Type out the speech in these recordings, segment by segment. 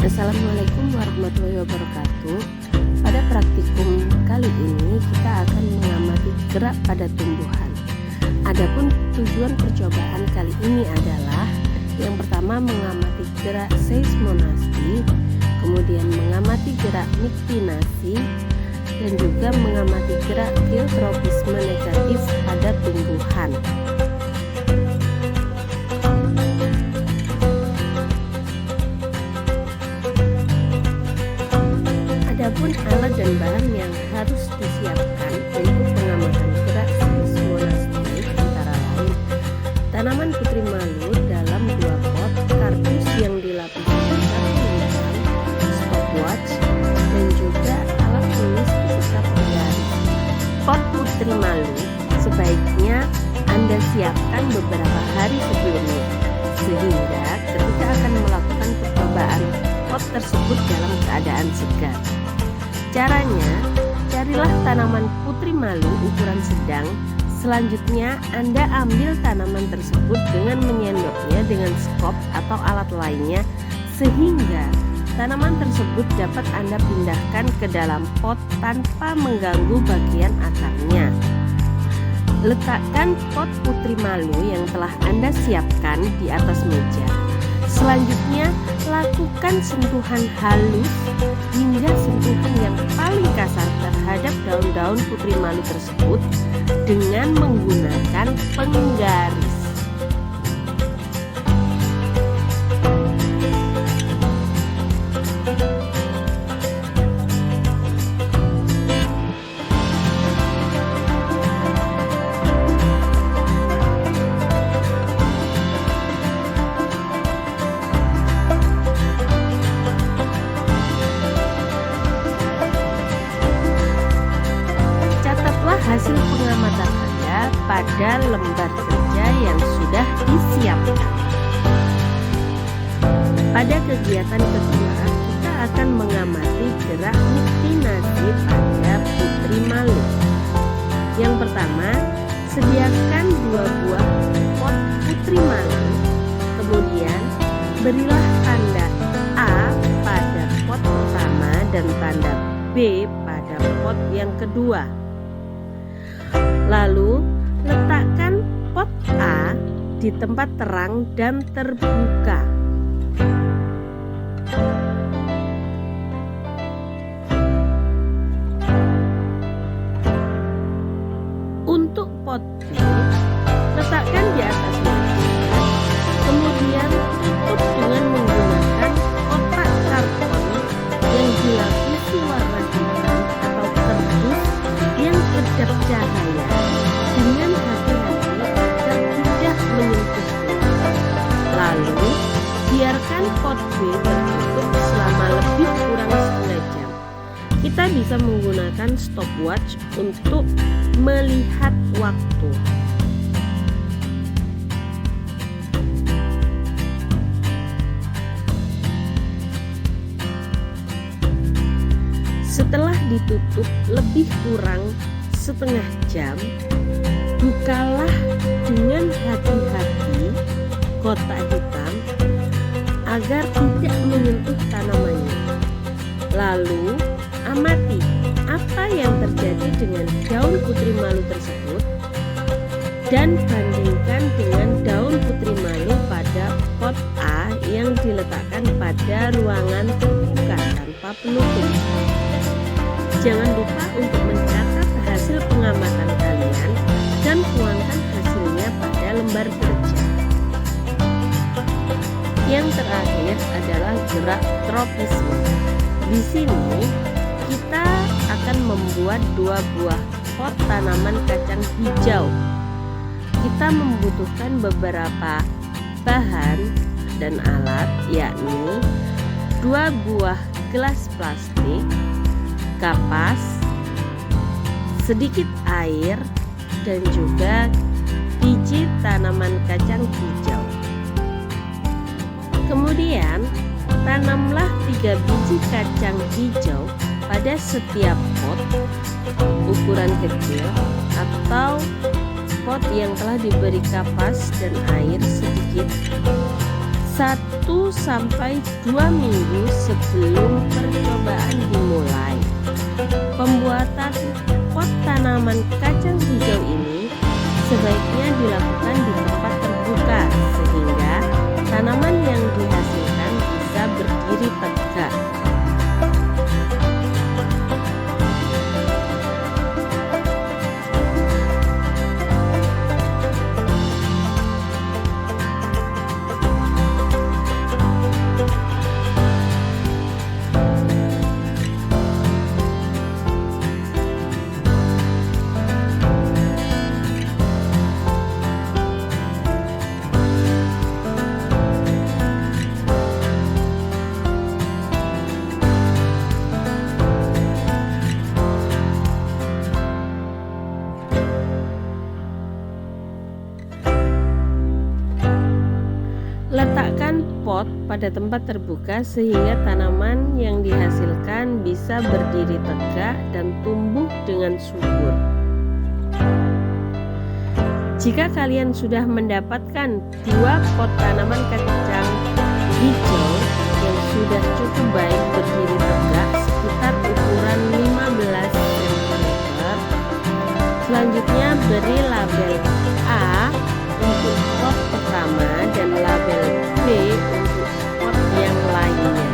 Assalamualaikum warahmatullahi wabarakatuh. Pada praktikum kali ini kita akan mengamati gerak pada tumbuhan. Adapun tujuan percobaan kali ini adalah yang pertama mengamati gerak seismonasi, kemudian mengamati gerak miktinasi, dan juga mengamati gerak geotropisme negatif pada tumbuhan. Adapun alat dan bahan yang harus disiapkan untuk pengamatan gerak seismonasi antara lain tanaman putri malu dalam 2 pot, kardus yang dilapisi kartu hitam, stopwatch, dan juga alat tulis beserta penggaris. Pot putri malu sebaiknya Anda siapkan beberapa hari sebelumnya, sehingga ketika akan melakukan percobaan pot tersebut dalam keadaan segar. Caranya, carilah tanaman putri malu ukuran sedang. Selanjutnya, Anda ambil tanaman tersebut dengan menyendoknya dengan skop atau alat lainnya, sehingga tanaman tersebut dapat Anda pindahkan ke dalam pot tanpa mengganggu bagian akarnya. Letakkan pot putri malu yang telah Anda siapkan di atas meja. Selanjutnya, lakukan sentuhan halus hingga sentuhan yang paling kasar terhadap daun-daun putri malu tersebut dengan menggunakan penggaris. Hasil pengamatan Anda pada lembar kerja yang sudah disiapkan. Pada kegiatan kedua, kita akan mengamati gerak miktinasi pada putri malu. Yang pertama, sediakan 2 buah pot putri malu. Kemudian, berilah tanda A pada pot pertama dan tanda B pada pot yang kedua. Lalu, letakkan pot A di tempat terang dan terbuka. Untuk pot B, letakkan di atas meja, kemudian tutup dengan menggunakan kotak karton yang dilapisi warna hitam atau kardus yang kedap cahaya dengan hati-hati agar tidak menyentuhnya. Lalu, biarkan pot B tertutup selama lebih kurang setengah jam. Kita bisa menggunakan stopwatch untuk melihat waktu. Setelah ditutup lebih kurang setengah jam, bukalah dengan hati-hati kotak hitam agar tidak menyentuh tanamannya. Lalu, amati apa yang terjadi dengan daun putri malu tersebut dan bandingkan dengan daun putri malu pada pot A yang diletakkan pada ruangan terbuka tanpa penutup. Jangan lupa untuk mencatat hasil pengamatan kalian dan tuangkan hasilnya pada lembar kerja. Yang terakhir adalah gerak tropisme. Di sini kita akan membuat 2 buah pot tanaman kacang hijau. Kita membutuhkan beberapa bahan dan alat, yakni 2 buah gelas plastik, kapas, sedikit air, dan juga biji tanaman kacang hijau. Kemudian, tanamlah 3 biji kacang hijau pada setiap pot ukuran kecil atau pot yang telah diberi kapas dan air sedikit 1 sampai 2 minggu sebelum percobaan dimulai. Pembuatan pot tanaman kacang hijau ini sebaiknya dilakukan di tempat terbuka sehingga tanaman yang dihasilkan bisa berdiri tegak. Letakkan pot pada tempat terbuka sehingga tanaman yang dihasilkan bisa berdiri tegak dan tumbuh dengan subur. Jika kalian sudah mendapatkan 2 pot tanaman kacang hijau yang sudah cukup baik berdiri tegak sekitar ukuran 15 cm, selanjutnya beri label A untuk pot pertama dan label B untuk pot yang lainnya.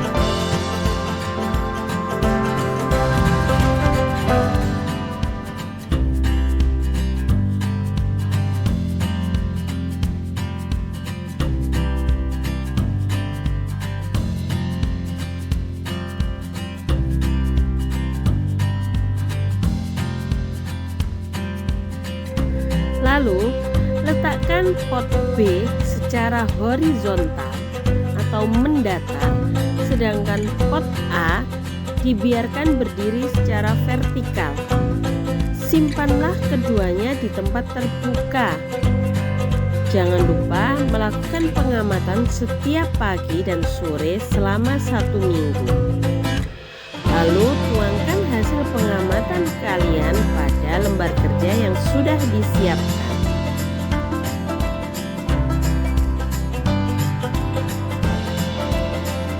Lalu letakkan pot B secara horizontal atau mendatar, sedangkan pot A dibiarkan berdiri secara vertikal. Simpanlah keduanya di tempat terbuka. Jangan lupa melakukan pengamatan setiap pagi dan sore selama 1 minggu. Lalu tuangkan hasil pengamatan kalian pada lembar kerja yang sudah disiapkan.